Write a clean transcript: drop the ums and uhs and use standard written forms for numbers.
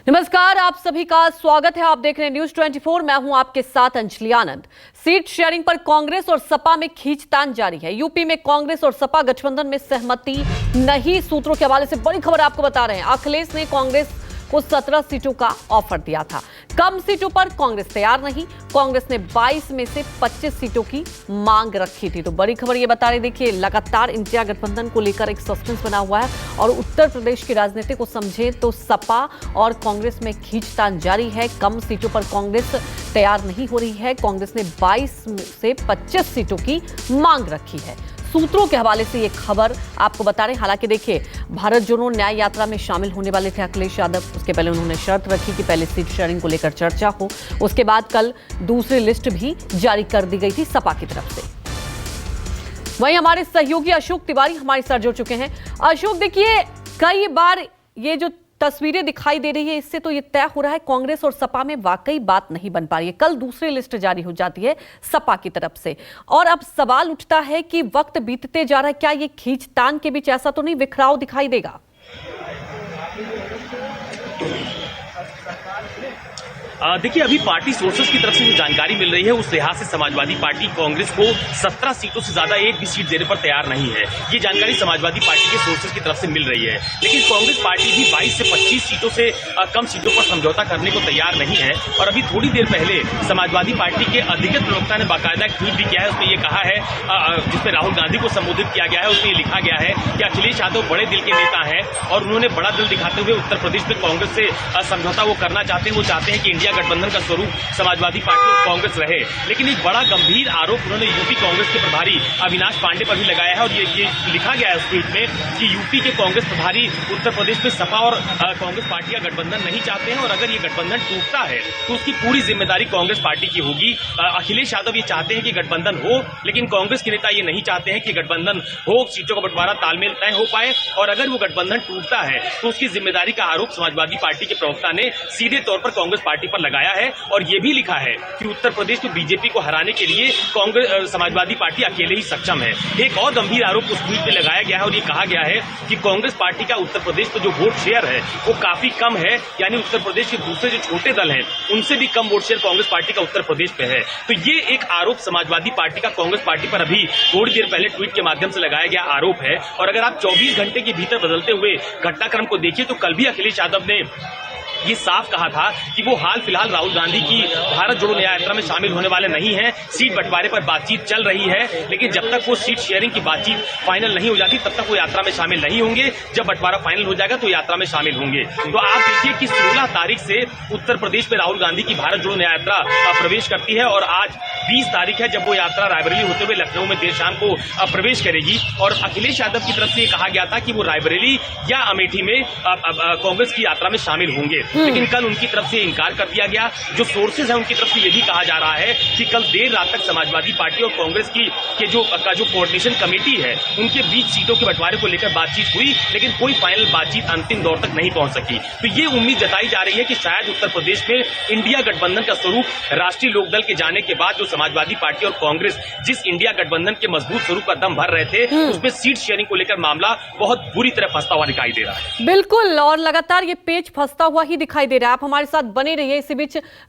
नमस्कार, आप सभी का स्वागत है। आप देख रहे हैं न्यूज 24। मैं हूं आपके साथ अंजलि आनंद। सीट शेयरिंग पर कांग्रेस और सपा में खींचतान जारी है। यूपी में कांग्रेस और सपा गठबंधन में सहमति नहीं। सूत्रों के हवाले से बड़ी खबर आपको बता रहे हैं। अखिलेश ने कांग्रेस को 17 सीटों का ऑफर दिया था। कम सीटों पर कांग्रेस तैयार नहीं। कांग्रेस ने 22 में से 25 सीटों की मांग रखी थी। तो बड़ी खबर ये बता रही, देखिए लगातार इंडिया गठबंधन को लेकर एक सस्पेंस बना हुआ है और उत्तर प्रदेश की राजनीति को समझे तो सपा और कांग्रेस में खींचतान जारी है। कम सीटों पर कांग्रेस तैयार नहीं हो रही है। कांग्रेस ने 22 से 25 सीटों की मांग रखी है। सूत्रों के हवाले से ये खबर आपको बता रहे हैं। हालांकि देखिए, भारत जोड़ो न्याय यात्रा में शामिल होने वाले थे अखिलेश यादव। उसके पहले उन्होंने शर्त रखी कि पहले सीट शेयरिंग को लेकर चर्चा हो। उसके बाद कल दूसरी लिस्ट भी जारी कर दी गई थी सपा की तरफ से। वहीं हमारे सहयोगी अशोक तिवारी हमारे साथ जुड़ चुके हैं। अशोक, देखिए कई बार ये जो तस्वीरें दिखाई दे रही है, इससे तो ये तय हो रहा है कांग्रेस और सपा में वाकई बात नहीं बन पा रही है। कल दूसरी लिस्ट जारी हो जाती है सपा की तरफ से और अब सवाल उठता है कि वक्त बीतते जा रहा है, क्या ये खींचतान के बीच ऐसा तो नहीं बिखराव दिखाई देगा? देखिए, अभी पार्टी सोर्सेस की तरफ से जो जानकारी मिल रही है उस लिहाज से समाजवादी पार्टी कांग्रेस को 17 सीटों से ज्यादा एक भी सीट देने पर तैयार नहीं है। ये जानकारी समाजवादी पार्टी के सोर्सेस की तरफ से मिल रही है। लेकिन कांग्रेस पार्टी भी 22 से 25 सीटों से कम सीटों पर समझौता करने को तैयार नहीं है। और अभी थोड़ी देर पहले समाजवादी पार्टी के अधिकृत प्रवक्ता ने बाकायदा एक ट्वीट भी किया है। उसमें ये कहा है, जिसमें राहुल गांधी को संबोधित किया गया है, उसमें लिखा गया है कि अखिलेश यादव बड़े दिल के नेता हैं और उन्होंने बड़ा दिल दिखाते हुए उत्तर प्रदेश में कांग्रेस से समझौता वो करना चाहते हैं। वो चाहते हैं कि इंडिया गठबंधन का स्वरूप समाजवादी पार्टी और कांग्रेस रहे। लेकिन एक बड़ा गंभीर आरोप उन्होंने यूपी कांग्रेस के प्रभारी अविनाश पांडे पर भी लगाया है और ये लिखा गया है उस ट्वीट में कि यूपी के कांग्रेस प्रभारी उत्तर प्रदेश में सपा और कांग्रेस पार्टी का गठबंधन नहीं चाहते हैं और अगर ये गठबंधन टूटता है तो उसकी पूरी जिम्मेदारी कांग्रेस पार्टी की होगी। अखिलेश यादव ये चाहते हैं कि गठबंधन हो, लेकिन कांग्रेस के नेता ये नहीं चाहते हैं कि गठबंधन हो, सीटों का बंटवारा तालमेल तय हो पाए और अगर वो गठबंधन टूटता है तो उसकी जिम्मेदारी का आरोप समाजवादी पार्टी के प्रवक्ता ने सीधे तौर पर कांग्रेस पार्टी पर लगाया है। और ये भी लिखा है कि उत्तर प्रदेश में बीजेपी को हराने के लिए कांग्रेस समाजवादी पार्टी अकेले ही सक्षम है। एक और गंभीर आरोप उस ट्वीट में लगाया गया है और ये कहा गया है कि कांग्रेस पार्टी का उत्तर प्रदेश में जो वोट शेयर है वो काफी कम है, यानी उत्तर प्रदेश के दूसरे जो छोटे दल हैं उनसे भी कम वोट शेयर कांग्रेस पार्टी का उत्तर प्रदेश में है। तो ये एक आरोप समाजवादी पार्टी का कांग्रेस पार्टी पर अभी थोड़ी देर पहले ट्वीट के माध्यम से लगाया गया आरोप है। और अगर आप 24 घंटे के भीतर बदलते हुए घटनाक्रम को देखिए तो कल भी अखिलेश यादव ने ये साफ कहा था कि वो हाल फिलहाल राहुल गांधी की भारत जोड़ो न्याय यात्रा में शामिल होने वाले नहीं हैं। सीट बंटवारे पर बातचीत चल रही है, लेकिन जब तक वो सीट शेयरिंग की बातचीत फाइनल नहीं हो जाती तब तक वो यात्रा में शामिल नहीं होंगे। जब बंटवारा फाइनल हो जाएगा तो यात्रा में शामिल होंगे। तो आप देखिए कि 16 तारीख से उत्तर प्रदेश में राहुल गांधी की भारत जोड़ो न्याय यात्रा प्रवेश करती है और आज 20 तारीख है जब वो यात्रा रायबरेली होते हुए लखनऊ में देर शाम को प्रवेश करेगी। और अखिलेश यादव की तरफ से कहा गया था कि वो रायबरेली या अमेठी में कांग्रेस की यात्रा में शामिल होंगे, लेकिन कल उनकी तरफ से इनकार कर दिया गया। जो सोर्सेज है उनकी तरफ से यह भी कहा जा रहा है कि कल देर रात तक समाजवादी पार्टी और कांग्रेस की जो कोऑर्डिनेशन कमेटी है उनके बीच सीटों के बंटवारे को लेकर बातचीत हुई, लेकिन कोई फाइनल बातचीत अंतिम दौर तक नहीं पहुंच सकी। तो ये उम्मीद जताई जा रही है कि शायद उत्तर प्रदेश में इंडिया गठबंधन का स्वरूप राष्ट्रीय लोकदल के जाने के बाद जो समाजवादी पार्टी और कांग्रेस जिस इंडिया गठबंधन के मजबूत स्वरूप का दम भर रहे थे उसमें सीट शेयरिंग को लेकर मामला बहुत बुरी तरह फंसता हुआ दिखाई दे रहा है। बिल्कुल, और लगातार ये पेच फंसता हुआ ही दिखाई दे रहा है। आप हमारे साथ बने रहिए। इसी बीच